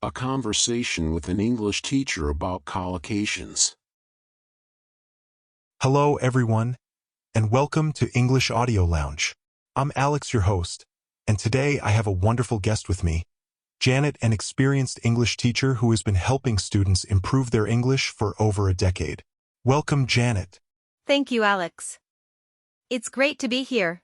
A conversation with an English teacher about collocations. Hello, everyone, and welcome to English Audio Lounge. I'm Alex, your host, and today I have a wonderful guest with me, Janet, an experienced English teacher who has been helping students improve their English for over a decade. Welcome, Janet. Thank you, Alex. It's great to be here.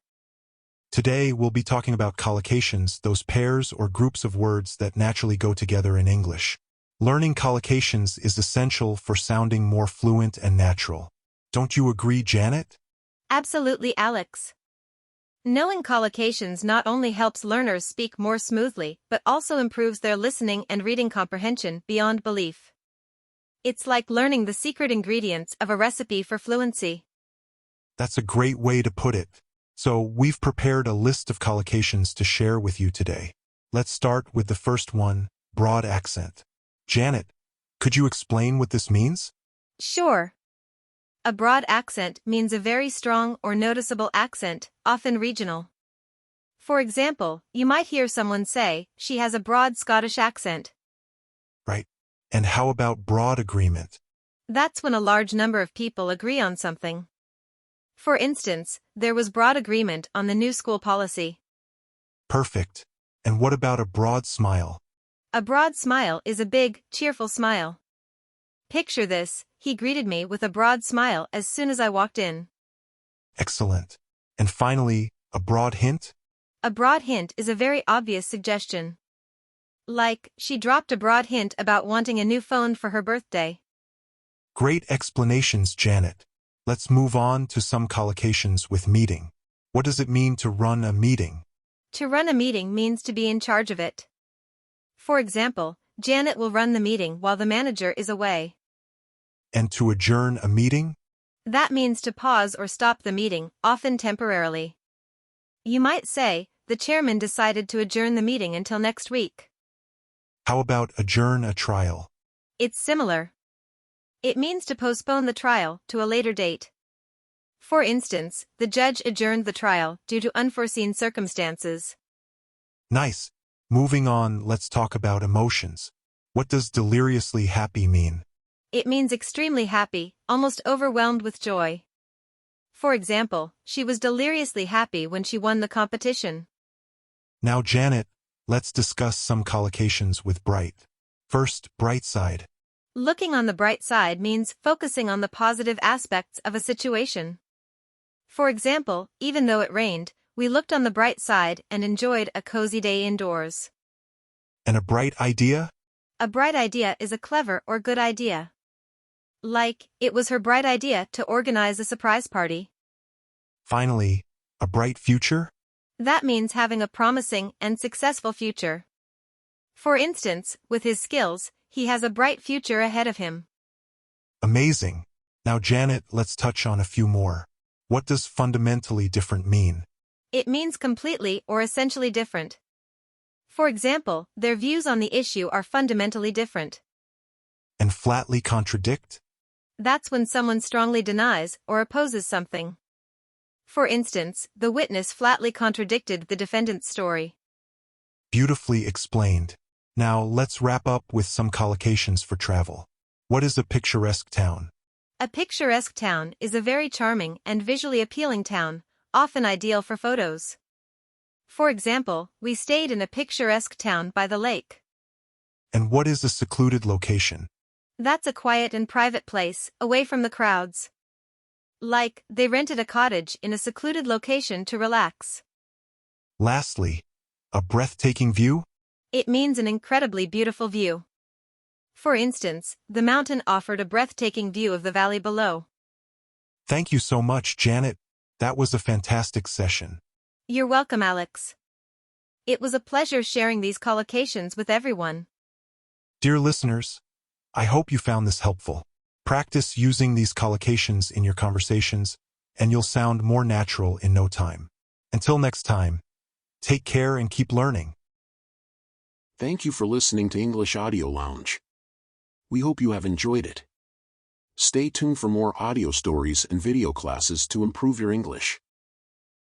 Today, we'll be talking about collocations, those pairs or groups of words that naturally go together in English. Learning collocations is essential for sounding more fluent and natural. Don't you agree, Janet? Absolutely, Alex. Knowing collocations not only helps learners speak more smoothly, but also improves their listening and reading comprehension beyond belief. It's like learning the secret ingredients of a recipe for fluency. That's a great way to put it. So, we've prepared a list of collocations to share with you today. Let's start with the first one, broad accent. Janet, could you explain what this means? Sure. A broad accent means a very strong or noticeable accent, often regional. For example, you might hear someone say, "She has a broad Scottish accent." Right. And how about broad agreement? That's when a large number of people agree on something. For instance, there was broad agreement on the new school policy. Perfect. And what about a broad smile? A broad smile is a big, cheerful smile. Picture this: he greeted me with a broad smile as soon as I walked in. Excellent. And finally, a broad hint? A broad hint is a very obvious suggestion. Like, she dropped a broad hint about wanting a new phone for her birthday. Great explanations, Janet. Let's move on to some collocations with meeting. What does it mean to run a meeting? To run a meeting means to be in charge of it. For example, Janet will run the meeting while the manager is away. And to adjourn a meeting? That means to pause or stop the meeting, often temporarily. You might say, the chairman decided to adjourn the meeting until next week. How about adjourn a trial? It's similar. It means to postpone the trial to a later date. For instance, the judge adjourned the trial due to unforeseen circumstances. Nice. Moving on, let's talk about emotions. What does deliriously happy mean? It means extremely happy, almost overwhelmed with joy. For example, she was deliriously happy when she won the competition. Now, Janet, let's discuss some collocations with bright. First, bright side. Looking on the bright side means focusing on the positive aspects of a situation. For example, even though it rained, we looked on the bright side and enjoyed a cozy day indoors. And a bright idea? A bright idea is a clever or good idea. Like, it was her bright idea to organize a surprise party. Finally, a bright future? That means having a promising and successful future. For instance, with his skills, he has a bright future ahead of him. Amazing. Now, Janet, let's touch on a few more. What does fundamentally different mean? It means completely or essentially different. For example, their views on the issue are fundamentally different. And flatly contradict? That's when someone strongly denies or opposes something. For instance, the witness flatly contradicted the defendant's story. Beautifully explained. Now, let's wrap up with some collocations for travel. What is a picturesque town? A picturesque town is a very charming and visually appealing town, often ideal for photos. For example, we stayed in a picturesque town by the lake. And what is a secluded location? That's a quiet and private place, away from the crowds. Like, they rented a cottage in a secluded location to relax. Lastly, a breathtaking view? It means an incredibly beautiful view. For instance, the mountain offered a breathtaking view of the valley below. Thank you so much, Janet. That was a fantastic session. You're welcome, Alex. It was a pleasure sharing these collocations with everyone. Dear listeners, I hope you found this helpful. Practice using these collocations in your conversations, and you'll sound more natural in no time. Until next time, take care and keep learning. Thank you for listening to English Audio Lounge. We hope you have enjoyed it. Stay tuned for more audio stories and video classes to improve your English.